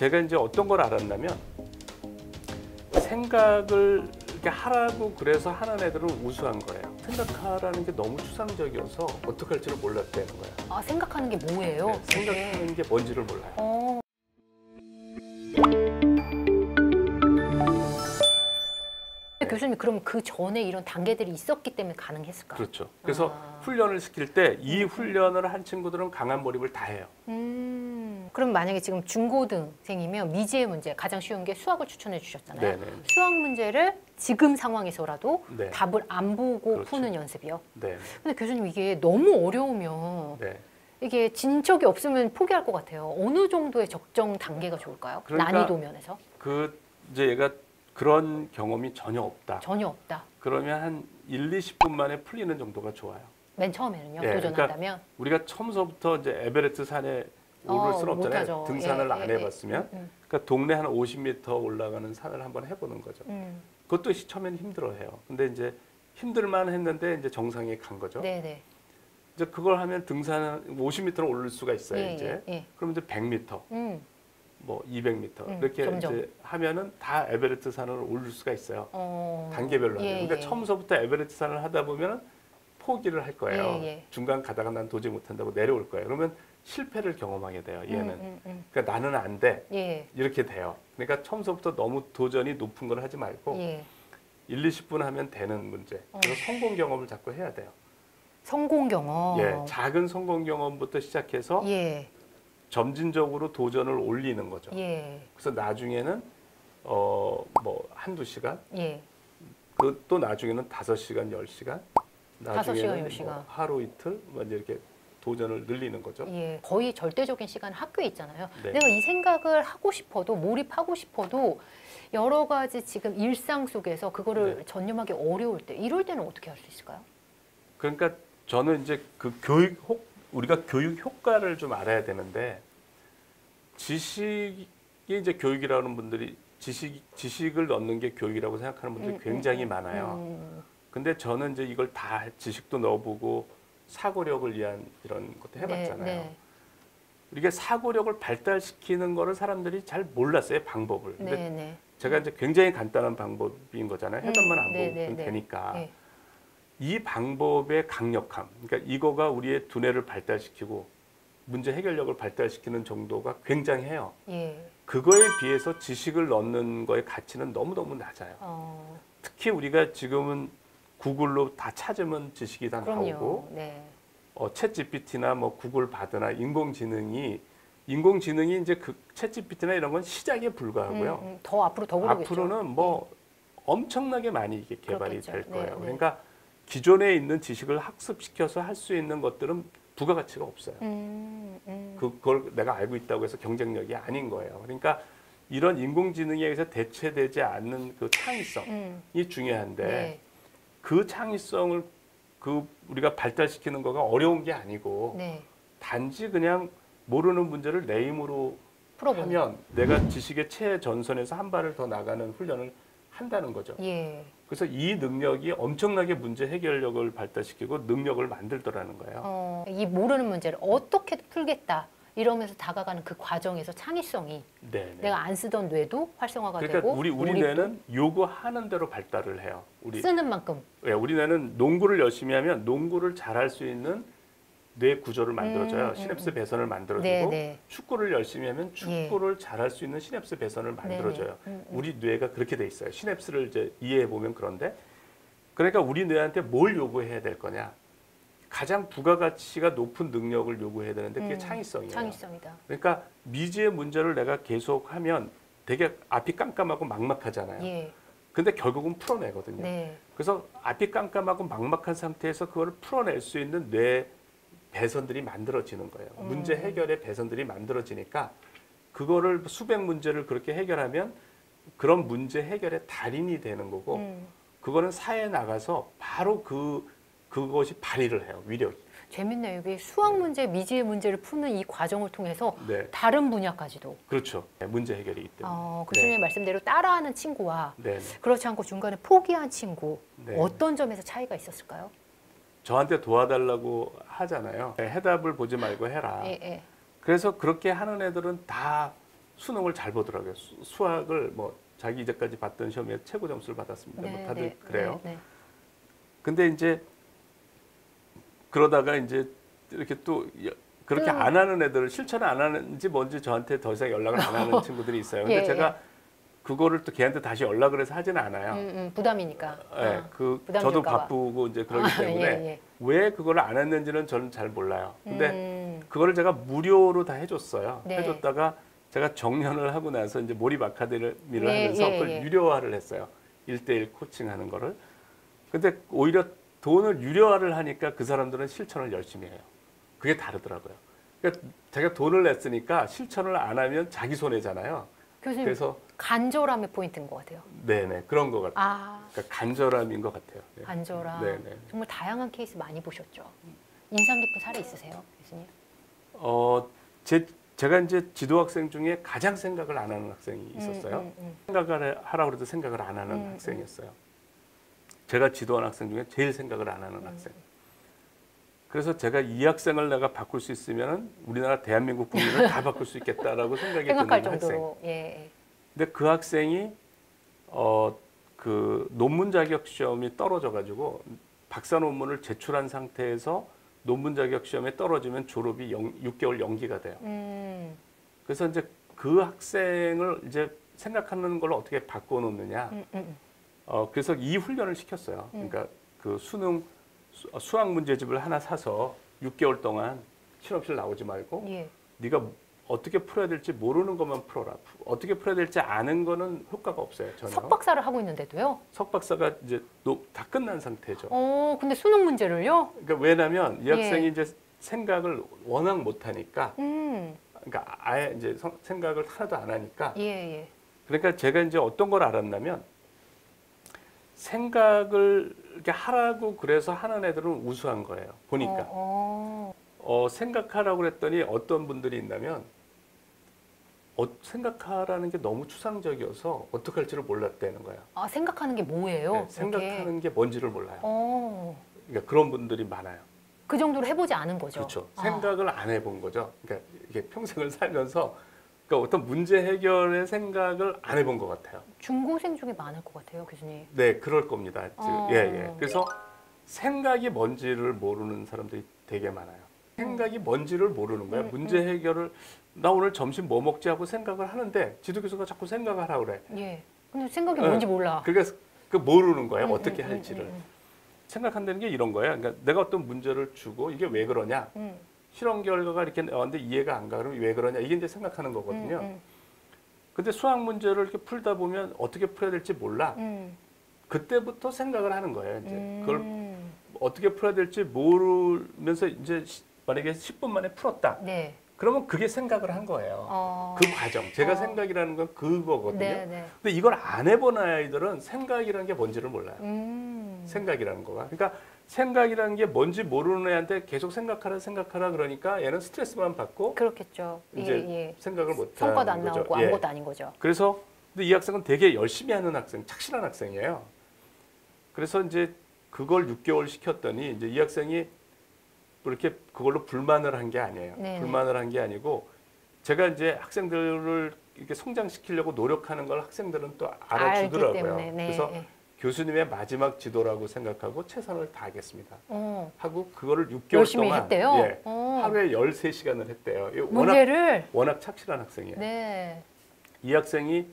제가 이제 어떤 걸 알았냐면 생각을 이렇게 하라고 그래서 하는 애들은 우수한 거예요. 생각하라는 게 너무 추상적이어서 어떻게 할지를 몰랐다는 거예요. 아, 생각하는 게 뭐예요? 네, 생각하는 게 뭔지를 몰라요. 교수님, 그럼 그 전에 이런 단계들이 있었기 때문에 가능했을까요? 그렇죠. 그래서 훈련을 시킬 때 이 훈련을 한 친구들은 강한 몰입을 다 해요. 그럼 만약에 지금 중고등생이면 미지의 문제, 가장 쉬운 게 수학을 추천해 주셨잖아요. 네네. 수학 문제를 지금 상황에서라도 네. 답을 안 보고 그렇죠. 푸는 연습이요. 네. 근데 교수님, 이게 너무 어려우면 네. 이게 진 적이 없으면 포기할 것 같아요. 어느 정도의 적정 단계가 좋을까요? 그러니까 난이도 면에서? 이제 얘가 그런 경험이 전혀 없다. 전혀 없다. 그러면 한 1, 20분 만에 풀리는 정도가 좋아요. 맨 처음에는요, 예, 도전한다면? 그러니까 우리가 처음서부터 이제 에베레스트 산에 오를 수는 없잖아요. 못하죠. 등산을 안 해봤으면. 그러니까 동네 한 50m 올라가는 산을 한번 해보는 거죠. 그것도 처음에는 힘들어해요. 근데 이제 힘들만 했는데 이제 정상에 간 거죠. 네네. 이제 그걸 하면 등산 50m를 오를 수가 있어요. 이제. 그럼 이제 100m, 뭐 200m 이렇게 점점. 이제 하면은 다 에베레스트 산을 오를 수가 있어요. 단계별로 하면. 예, 근데 예. 처음서부터 에베레스트 산을 하다 보면은 포기를 할 거예요. 예. 중간 가다가 난 도저히 못한다고 내려올 거예요. 그러면 실패를 경험하게 돼요. 얘는. 그러니까 나는 안 돼. 예. 이렇게 돼요. 그러니까 처음서부터 너무 도전이 높은 걸 하지 말고 예. 1, 20분 하면 되는 문제. 그래서 성공 경험을 자꾸 해야 돼요. 성공 경험. 예, 작은 성공 경험부터 시작해서 예. 점진적으로 도전을 올리는 거죠. 예. 그래서 나중에는 뭐 한두 시간, 예. 그 또 나중에는 5시간, 10시간, 5시간, 10시간. 뭐 하루 이틀 뭐 이제 이렇게 도전을 늘리는 거죠. 예. 거의 절대적인 시간 학교에 있잖아요. 네. 내가 이 생각을 하고 싶어도, 몰입하고 싶어도 여러 가지 지금 일상 속에서 그거를 네. 전념하기 어려울 때, 이럴 때는 어떻게 할 수 있을까요? 그러니까 저는 이제 그 우리가 교육 효과를 좀 알아야 되는데, 지식이 이제 교육이라는 분들이 지식을 넣는 게 교육이라고 생각하는 분들이 굉장히 많아요. 근데 저는 이제 이걸 다 지식도 넣어보고 사고력을 위한 이런 것도 해봤잖아요. 네. 이게 사고력을 발달시키는 거를 사람들이 잘 몰랐어요, 방법을. 근데 네. 제가 이제 굉장히 간단한 방법인 거잖아요. 해답만 안 보면 되니까. 네. 이 방법의 강력함, 그러니까 이거가 우리의 두뇌를 발달시키고 문제 해결력을 발달시키는 정도가 굉장해요. 예. 그거에 비해서 지식을 넣는 거의 가치는 너무너무 낮아요. 특히 우리가 지금은 구글로 다 찾으면 지식이 다 그럼요. 나오고, 네. 챗 GPT나 뭐 구글 바드나 인공지능이 이제 그 챗 GPT나 이런 건 시작에 불과하고요. 더 앞으로 더 그러겠죠. 앞으로는 뭐 엄청나게 많이 이게 개발이 그렇겠죠. 될 거예요. 네. 그러니까 기존에 있는 지식을 학습시켜서 할 수 있는 것들은 부가가치가 없어요. 그걸 내가 알고 있다고 해서 경쟁력이 아닌 거예요. 그러니까 이런 인공지능에 의해서 대체되지 않는 그 창의성이 중요한데, 네. 그 창의성을 우리가 발달시키는 거가 어려운 게 아니고, 네. 단지 그냥 모르는 문제를 내 힘으로 풀어보는. 하면 내가 지식의 최전선에서 한 발을 더 나가는 훈련을 한다는 거죠. 예. 그래서 이 능력이 엄청나게 문제 해결력을 발달시키고 능력을 만들더라는 거예요. 이 모르는 문제를 어떻게 풀겠다 이러면서 다가가는 그 과정에서 창의성이 네네. 내가 안 쓰던 뇌도 활성화가 그러니까 되고 우리 몰입도 뇌는 요구하는 대로 발달을 해요. 쓰는 만큼. 우리 뇌는 농구를 열심히 하면 농구를 잘할 수 있는 뇌 구조를 만들어줘요. 시냅스 배선을 만들어주고, 네. 축구를 열심히 하면 축구를 잘할 수 있는 시냅스 배선을 만들어줘요. 우리 뇌가 그렇게 돼 있어요. 시냅스를 이제 이해해 보면 그런데, 그러니까 우리 뇌한테 뭘 요구해야 될 거냐? 가장 부가가치가 높은 능력을 요구해야 되는데 그게 창의성이에요. 창의성이다. 그러니까 미지의 문제를 내가 계속 하면 되게 앞이 깜깜하고 막막하잖아요. 예. 근데 결국은 풀어내거든요. 네. 그래서 앞이 깜깜하고 막막한 상태에서 그걸 풀어낼 수 있는 뇌 배선들이 만들어지는 거예요. 문제 해결의 배선들이 만들어지니까 그거를 수백 문제를 그렇게 해결하면 그런 문제 해결의 달인이 되는 거고, 그거는 사회에 나가서 바로 그것이 발휘를 해요. 위력이. 재밌네요. 이게 수학 문제, 미지의 문제를 푸는 이 과정을 통해서 네. 다른 분야까지도. 그렇죠. 문제 해결이기 때문에. 교수님 말씀대로 따라하는 친구와 네. 그렇지 않고 중간에 포기한 친구, 네. 어떤 점에서 차이가 있었을까요? 저한테 도와달라고 하잖아요. 해답을 보지 말고 해라. 예. 그래서 그렇게 하는 애들은 다 수능을 잘 보더라고요. 수학을 뭐 자기 이제까지 봤던 시험에 최고 점수를 받았습니다. 뭐 다들 그래요. 네. 근데 이제 그러다가 이제 이렇게 또 그렇게 안 하는 애들 실천을 안 하는지 뭔지 저한테 더 이상 연락을 안 하는 친구들이 있어요. 근데 예, 제가 그거를 또 걔한테 다시 연락을 해서 하지는 않아요. 부담이니까. 예, 부담 저도 줄까 봐. 바쁘고 이제 그러기 때문에 예. 왜 그걸 안 했는지는 저는 잘 몰라요. 근데 그거를 제가 무료로 다 해줬어요. 네. 해줬다가 제가 정년을 하고 나서 이제 몰입 아카데미를 네, 하면서 예, 그걸 예. 유료화를 했어요. 1대1 코칭하는 거를. 근데 오히려 돈을 유료화를 하니까 그 사람들은 실천을 열심히 해요. 그게 다르더라고요. 그러니까 제가 돈을 냈으니까 실천을 안 하면 자기 손해잖아요. 교수님, 그래서 간절함의 포인트인 것 같아요. 네네 그런 것 같아요. 아, 그러니까 간절함인 것 같아요. 네. 간절함. 네네. 정말 다양한 케이스 많이 보셨죠? 인상 깊은 사례 있으세요, 교수님? 제가 이제 지도 학생 중에 가장 생각을 안 하는 학생이 있었어요. 생각을 하라고 해도 생각을 안 하는 학생이었어요. 제가 지도한 학생 중에 제일 생각을 안 하는 학생. 그래서 제가 이 학생을 내가 바꿀 수 있으면 우리나라 대한민국 국민을 다 바꿀 수 있겠다라고 생각이 생각할 드는 학생. 정도로. 예. 근데 그 학생이 그 논문 자격 시험이 떨어져 가지고 박사 논문을 제출한 상태에서 논문 자격 시험에 떨어지면 졸업이 6개월 연기가 돼요. 그래서 이제 그 학생을 이제 생각하는 걸 어떻게 바꿔 놓느냐. 그래서 이 훈련을 시켰어요. 그러니까 그 수학 문제집을 하나 사서 6개월 동안 실험실 나오지 말고 예. 네가 어떻게 풀어야 될지 모르는 것만 풀어라. 어떻게 풀어야 될지 아는 거는 효과가 없어요. 전혀. 석박사를 하고 있는데도요? 석박사가 이제 다 끝난 상태죠. 근데 수능 문제를요? 그러니까 왜냐하면 이 예. 학생이 이제 생각을 워낙 못하니까, 그러니까 아예 이제 생각을 하나도 안 하니까. 예. 그러니까 제가 이제 어떤 걸 알았냐면 생각을 이렇게 하라고 그래서 하는 애들은 우수한 거예요. 보니까. 생각하라고 그랬더니 어떤 분들이 있냐면 생각하라는 게 너무 추상적이어서 어떻게 할지를 몰랐다는 거예요. 아, 생각하는 게 뭐예요? 네, 생각하는 게 뭔지를 몰라요. 어, 그러니까 그런 분들이 많아요. 그 정도로 해보지 않은 거죠. 그렇죠. 아. 생각을 안 해본 거죠. 그러니까 이게 평생을 살면서 그러니까 어떤 문제 해결의 생각을 안 해본 것 같아요. 중고생 중에 많을 것 같아요, 교수님. 네, 그럴 겁니다. 어. 예. 그래서 생각이 뭔지를 모르는 사람들이 되게 많아요. 생각이 뭔지를 모르는 거야. 문제 해결을 나 오늘 점심 뭐 먹지 하고 생각을 하는데 지도 교수가 자꾸 생각하라고 그래. 예. 근데 생각이 뭔지 몰라. 그러니까 그 모르는 거예요. 어떻게 할지를. 생각한다는 게 이런 거예요. 그러니까 내가 어떤 문제를 주고 이게 왜 그러냐. 실험 결과가 이렇게 나왔는데 이해가 안 가. 그러면 왜 그러냐. 이게 이제 생각하는 거거든요. 근데 수학 문제를 이렇게 풀다 보면 어떻게 풀어야 될지 몰라. 그때부터 생각을 하는 거예요. 이제 그걸 어떻게 풀어야 될지 모르면서 이제 만약에 10분 만에 풀었다. 네. 그러면 그게 생각을 한 거예요. 그 과정. 제가 생각이라는 건 그거거든요. 네. 근데 이걸 안 해본 아이들은 생각이라는 게 뭔지를 몰라요. 생각이라는 거가. 그러니까 생각이라는 게 뭔지 모르는 애한테 계속 생각하라 그러니까 얘는 스트레스만 받고 그렇겠죠. 이제 생각을 못 하는 성과도 안 거죠. 나오고 아무것도 아닌 거죠. 그래서 근데 이 학생은 되게 열심히 하는 학생, 착실한 학생이에요. 그래서 이제 그걸 6개월 시켰더니 이제 이 학생이 그렇게 그걸로 불만을 한 게 아니에요. 네네. 불만을 한 게 아니고 제가 이제 학생들을 이렇게 성장시키려고 노력하는 걸 학생들은 또 알아주더라고요. 알기 때문에, 네. 그래서 교수님의 마지막 지도라고 생각하고 최선을 다하겠습니다. 하고 그거를 6개월 열심히 동안 했대요? 예, 하루에 13시간을 했대요. 문제를? 워낙 착실한 학생이에요. 네. 이 학생이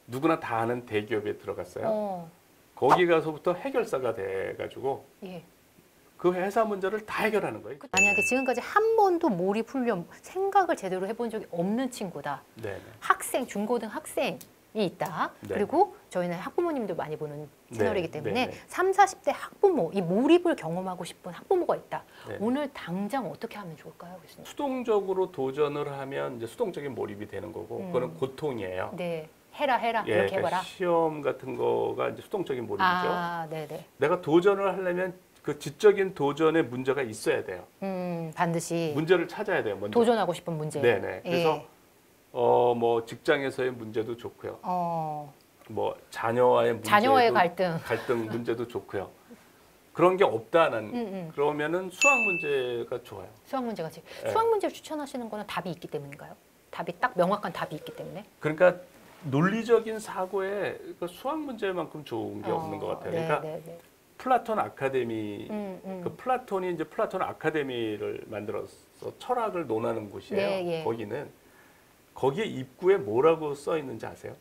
누구나 다 아는 대기업에 들어갔어요. 거기 가서부터 해결사가 돼가지고 예. 그 회사 문제를 다 해결하는 거예요. 만약에 지금까지 한 번도 몰입 훈련 생각을 제대로 해본 적이 없는 친구다. 네네. 학생, 중고등 학생이 있다. 네. 그리고 저희는 학부모님도 많이 보는 채널이기 때문에 네네. 30, 40대 학부모, 이 몰입을 경험하고 싶은 학부모가 있다. 네네. 오늘 당장 어떻게 하면 좋을까요, 교수님? 수동적으로 도전을 하면 이제 수동적인 몰입이 되는 거고 그거는 고통이에요. 네. 해라 예, 이렇게 해봐라. 시험 같은 거가 이제 수동적인 몰입이죠. 아, 네네. 내가 도전을 하려면 그 지적인 도전에 문제가 있어야 돼요. 반드시 문제를 찾아야 돼요. 먼저. 도전하고 싶은 문제. 네네. 그래서 예. 뭐 직장에서의 문제도 좋고요. 뭐 자녀와의 갈등 문제도 좋고요. 그런 게 없다는 그러면은 수학 문제가 좋아요. 수학 문제가 예. 수학 문제를 추천하시는 거는 답이 있기 때문인가요? 답이 딱 명확한 답이 있기 때문에. 그러니까 논리적인 사고에 그 수학 문제만큼 좋은 게 없는 것 같아요. 네, 그러니까 네, 네. 플라톤 아카데미, 그 플라톤이 이제 플라톤 아카데미를 만들어서 철학을 논하는 곳이에요. 네, 예. 거기는 거기에 입구에 뭐라고 써 있는지 아세요?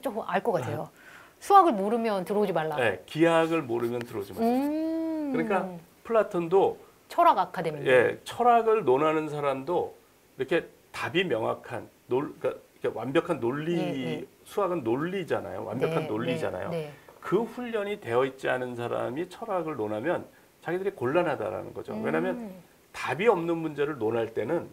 좀 알 것 같아요. 수학을 모르면 들어오지 말라. 네, 기하학을 모르면 들어오지 마세요. 그러니까 플라톤도 철학 아카데미. 예, 철학을 논하는 사람도 이렇게 답이 명확한 그러니까 이렇게 완벽한 논리, 예, 예. 수학은 논리잖아요. 완벽한 네, 논리잖아요. 네, 네. 그 훈련이 되어 있지 않은 사람이 철학을 논하면 자기들이 곤란하다라는 거죠. 왜냐하면 답이 없는 문제를 논할 때는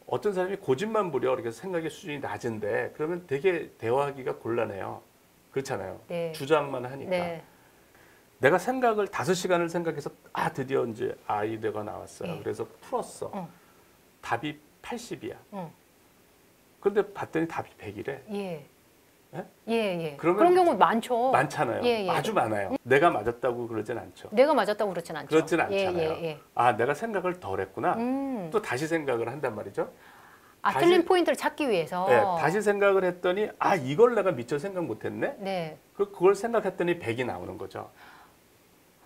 어떤 사람이 고집만 부려 이렇게 생각의 수준이 낮은데 그러면 되게 대화하기가 곤란해요. 그렇잖아요. 네. 주장만 하니까. 네. 내가 생각을 5시간을 생각해서 드디어 이제 아이디어가 나왔어요. 예. 그래서 풀었어. 답이 80이야. 어. 그런데 봤더니 답이 100이래. 예. 예? 예, 예. 그러면 그런 경우 많죠. 많잖아요. 예, 예. 아주 많아요. 내가 맞았다고 그러진 않죠. 내가 맞았다고 그렇진 않죠. 그렇진 않잖아요. 예, 예, 예. 내가 생각을 덜 했구나. 또 다시 생각을 한단 말이죠. 다시- 틀린 포인트를 찾기 위해서. 네, 다시 생각을 했더니 이걸 내가 미처 생각 못 했네. 네. 그걸 생각했더니 100이 나오는 거죠.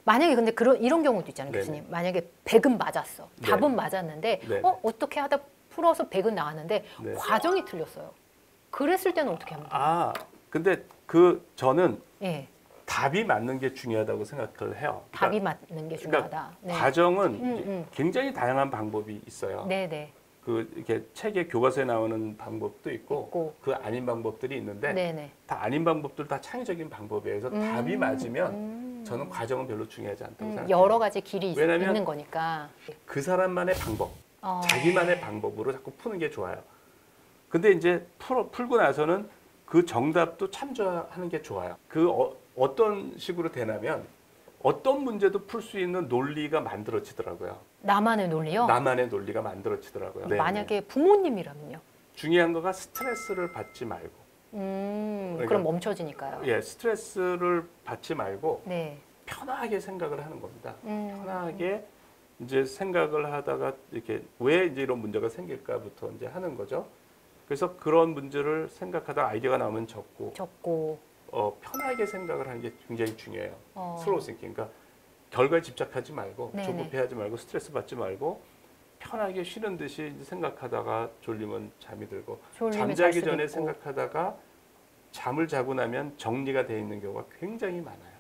만약에 근데 이런 경우도 있잖아요, 네네. 교수님. 만약에 100은 맞았어. 네. 답은 맞았는데 네. 어떻게 하다 풀어서 100은 나왔는데 네. 과정이 틀렸어요. 그랬을 때는 어떻게 합니까? 근데 저는 예. 답이 맞는 게 중요하다고 생각을 해요. 답이 맞는 게 중요하다. 네. 과정은 이제 굉장히 다양한 방법이 있어요. 네, 네. 이렇게 책에 교과서에 나오는 방법도 있고, 있고. 그 아닌 방법들이 있는데 네, 네. 다 아닌 방법들 다 창의적인 방법이에요. 그래서 답이 맞으면 저는 과정은 별로 중요하지 않다고 생각해요. 여러 가지 길이 왜냐면 있는 거니까. 그 사람만의 방법, 어. 자기만의 방법으로 자꾸 푸는 게 좋아요. 근데 이제 풀고 나서는 그 정답도 참조하는 게 좋아요. 어떤 식으로 되냐면 어떤 문제도 풀 수 있는 논리가 만들어지더라고요. 나만의 논리요? 나만의 논리가 만들어지더라고요. 네, 만약에 부모님이라면요? 중요한 거가 스트레스를 받지 말고. 그럼 멈춰지니까요. 예, 스트레스를 받지 말고 네. 편하게 생각을 하는 겁니다. 편하게 이제 생각을 하다가 이렇게 왜 이제 이런 문제가 생길까부터 이제 하는 거죠. 그래서 그런 문제를 생각하다 아이디어가 나오면 적고 편하게 생각을 하는 게 굉장히 중요해요. 슬로우 싱킹. 그러니까 결과에 집착하지 말고 네네. 조급해하지 말고 스트레스 받지 말고 편하게 쉬는 듯이 이제 생각하다가 졸리면 잠이 들고 졸리면 잘 잠자기 수도 전에 있고. 생각하다가 잠을 자고 나면 정리가 돼 있는 경우가 굉장히 많아요.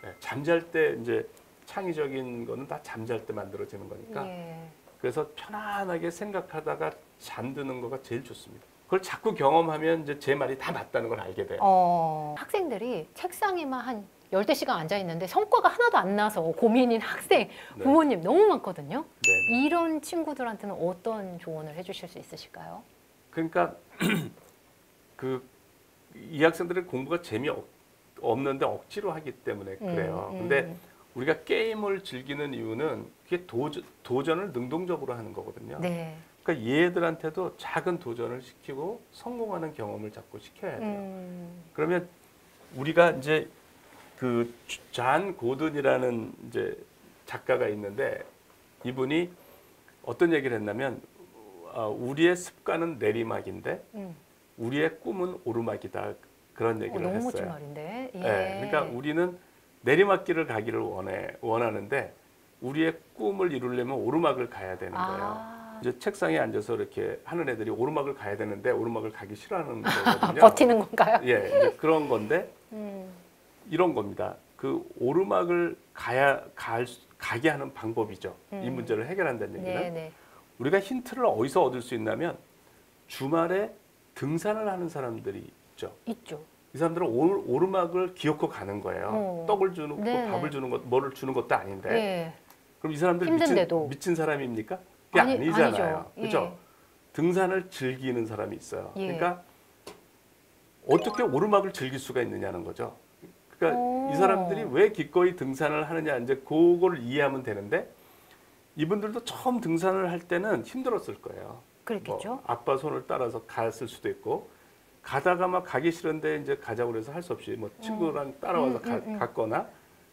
네, 잠잘 때 이제 창의적인 거는 다 잠잘 때 만들어지는 거니까 예. 그래서 편안하게 생각하다가 잠드는 거가 제일 좋습니다. 그걸 자꾸 경험하면 이제 제 말이 다 맞다는 걸 알게 돼요. 학생들이 책상에만 한 10대시간 앉아 있는데 성과가 하나도 안 나서 고민인 학생, 네. 부모님 너무 많거든요. 네. 이런 친구들한테는 어떤 조언을 해주실 수 있으실까요? 그러니까 이 학생들은 공부가 재미없는데 억지로 하기 때문에 그래요. 근데 우리가 게임을 즐기는 이유는 그게 도전을 능동적으로 하는 거거든요. 네. 그러니까 얘들한테도 작은 도전을 시키고 성공하는 경험을 자꾸 시켜야 돼요. 그러면 우리가 이제 잔 고든이라는 이제 작가가 있는데 이분이 어떤 얘기를 했냐면 우리의 습관은 내리막인데 우리의 꿈은 오르막이다 그런 얘기를 너무 했어요. 멋진 말인데. 예. 네, 그러니까 우리는 내리막길을 가기를 원하는데 우리의 꿈을 이루려면 오르막을 가야 되는 거예요. 이제 책상에 앉아서 이렇게 하는 애들이 오르막을 가야 되는데 오르막을 가기 싫어하는 거거든요. 버티는 건가요? 예, 이제 그런 건데 이런 겁니다. 그 오르막을 가게 하는 방법이죠. 이 문제를 해결한다는 얘기는. 네. 우리가 힌트를 어디서 얻을 수 있냐면 주말에 등산을 하는 사람들이 있죠. 있죠. 이 사람들은 오르막을 기어코 가는 거예요. 떡을 주는 거, 네네. 밥을 주는 것, 뭐를 주는 것도 아닌데. 예. 그럼 이 사람들 힘든데도. 미친 사람입니까? 그게 아니잖아요. 아니죠. 그렇죠? 예. 등산을 즐기는 사람이 있어요. 예. 그러니까 어떻게 오르막을 즐길 수가 있느냐는 거죠. 그러니까 이 사람들이 왜 기꺼이 등산을 하느냐 이제 그거를 이해하면 되는데 이분들도 처음 등산을 할 때는 힘들었을 거예요. 그랬겠죠. 뭐 아빠 손을 따라서 갔을 수도 있고 가다가 막 가기 싫은데 이제 가자고 그래서 할 수 없이 뭐 친구랑 따라와서 갔거나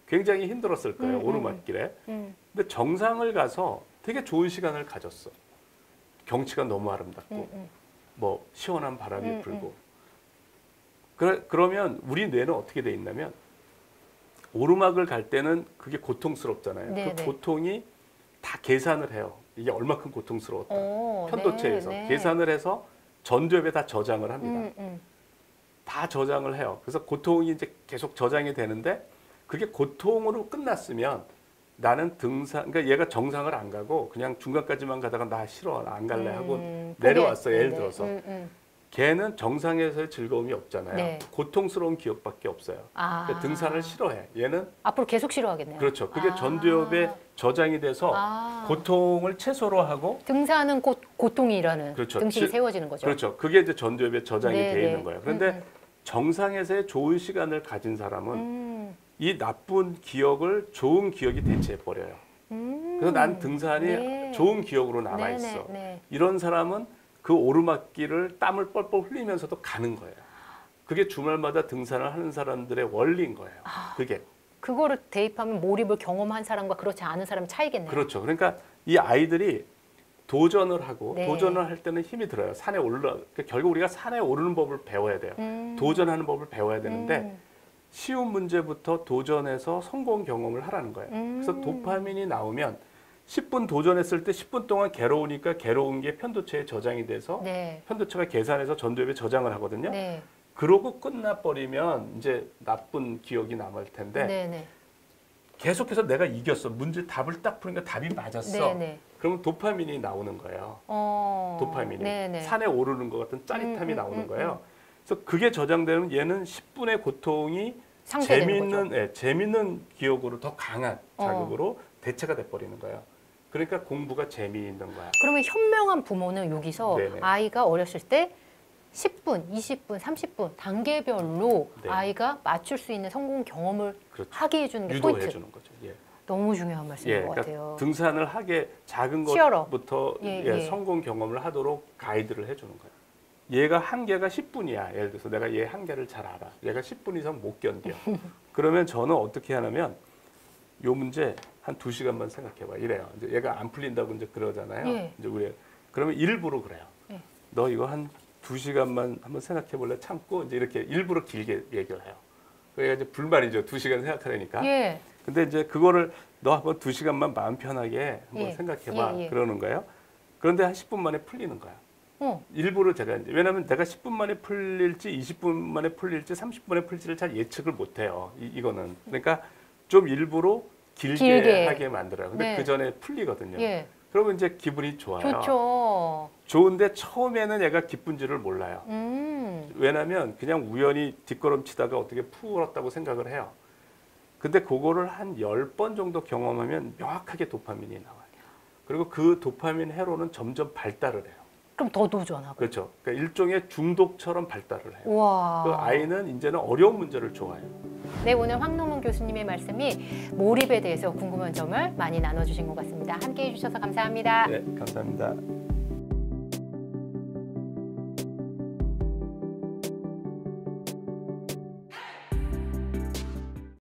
굉장히 힘들었을 거예요. 오르막길에. 근데 정상을 가서 되게 좋은 시간을 가졌어. 경치가 너무 아름답고 뭐 시원한 바람이 불고 그러면 우리 뇌는 어떻게 돼 있냐면 오르막을 갈 때는 그게 고통스럽잖아요. 네, 그 네. 고통이 다 계산을 해요. 이게 얼마큼 고통스러웠다. 편도체에서 네, 네. 계산을 해서 전두엽에 다 저장을 합니다. 다 저장을 해요. 그래서 고통이 이제 계속 저장이 되는데 그게 고통으로 끝났으면 나는 등산, 그러니까 얘가 정상을 안 가고 그냥 중간까지만 가다가 나 싫어, 나 안 갈래 하고 내려왔어요. 예를 들어서. 걔는 정상에서의 즐거움이 없잖아요. 네. 고통스러운 기억밖에 없어요. 아. 그러니까 등산을 싫어해. 얘는 앞으로 계속 싫어하겠네요. 그렇죠. 그게 아. 전두엽에 저장이 돼서 아. 고통을 최소로 하고 등산은 곧 고통이라는 그렇죠. 등식이 세워지는 거죠. 그렇죠. 그게 이제 전두엽에 저장이 네, 돼 네. 있는 거예요. 그런데 정상에서의 좋은 시간을 가진 사람은 이 나쁜 기억을 좋은 기억이 대체해 버려요. 그래서 난 등산이 네. 좋은 기억으로 남아 네, 있어. 네, 네. 이런 사람은 그 오르막길을 땀을 뻘뻘 흘리면서도 가는 거예요. 그게 주말마다 등산을 하는 사람들의 원리인 거예요. 그게 그거를 대입하면 몰입을 경험한 사람과 그렇지 않은 사람 차이겠네요. 그렇죠. 그러니까 이 아이들이 도전을 하고 네. 도전을 할 때는 힘이 들어요. 산에 그러니까 결국 우리가 산에 오르는 법을 배워야 돼요. 도전하는 법을 배워야 되는데 쉬운 문제부터 도전해서 성공 경험을 하라는 거예요. 그래서 도파민이 나오면 10분 도전했을 때 10분 동안 괴로우니까 괴로운 게 편도체에 저장이 돼서 네. 편도체가 계산해서 전두엽에 저장을 하거든요. 네. 그러고 끝나버리면 이제 나쁜 기억이 남을 텐데 네, 네. 계속해서 내가 이겼어. 문제 답을 딱 푸니까 답이 맞았어. 네, 네. 그러면 도파민이 나오는 거예요. 도파민이. 네, 네. 산에 오르는 것 같은 짜릿함이 나오는 거예요. 그래서 그게 저장되면 얘는 10분의 고통이 상쇄되는 거죠. 재밌는 기억으로 더 강한 자극으로 대체가 돼버리는 거예요. 그러니까 공부가 재미있는 거야. 그러면 현명한 부모는 여기서 네네. 아이가 어렸을 때 10분, 20분, 30분 단계별로 네. 아이가 맞출 수 있는 성공 경험을 그렇죠. 하게 해주는 게 유도해 포인트. 주는 거죠. 예. 너무 중요한 말씀인 것 그러니까 같아요. 등산을 하게 작은 치열업. 것부터 예. 성공 경험을 하도록 가이드를 해주는 거예요. 얘가 한계가 10분이야. 예를 들어서 내가 얘 한계를 잘 알아. 얘가 10분 이상 못 견뎌. 그러면 저는 어떻게 하냐면 요 문제 한 2시간만 생각해봐. 이래요. 이제 얘가 안 풀린다고 이제 그러잖아요. 예. 이제 우리 그러면 일부러 그래요. 예. 너 이거 한 2시간만 한번 생각해볼래? 참고 이제 이렇게 일부러 길게 얘기를 해요. 그러니까 이제 불만이죠. 2시간 생각하려니까. 예. 근데 이제 그거를 너 한번 2시간만 마음 편하게 한번 예. 생각해봐. 예. 그러는 거예요. 그런데 한 10분 만에 풀리는 거야. 일부러 제가 이제 왜냐하면 내가 10분 만에 풀릴지 20분 만에 풀릴지 30분 만에 풀릴지를 잘 예측을 못 해요. 이거는. 그러니까 좀 일부러 길게 하게 만들어요. 근데 네. 그 전에 풀리거든요. 예. 그러면 이제 기분이 좋아요. 좋죠. 좋은데 처음에는 얘가 기쁜 줄을 몰라요. 왜냐하면 그냥 우연히 뒷걸음치다가 어떻게 풀었다고 생각을 해요. 근데 그거를 한 10번 정도 경험하면 명확하게 도파민이 나와요. 그리고 그 도파민 회로는 점점 발달을 해요. 그럼 더 도전하고. 그렇죠. 그러니까 일종의 중독처럼 발달을 해요. 와. 그 아이는 이제는 어려운 문제를 좋아해요. 네, 오늘 황노문 교수님의 말씀이 몰입에 대해서 궁금한 점을 많이 나눠주신 것 같습니다. 함께해 주셔서 감사합니다. 네, 감사합니다.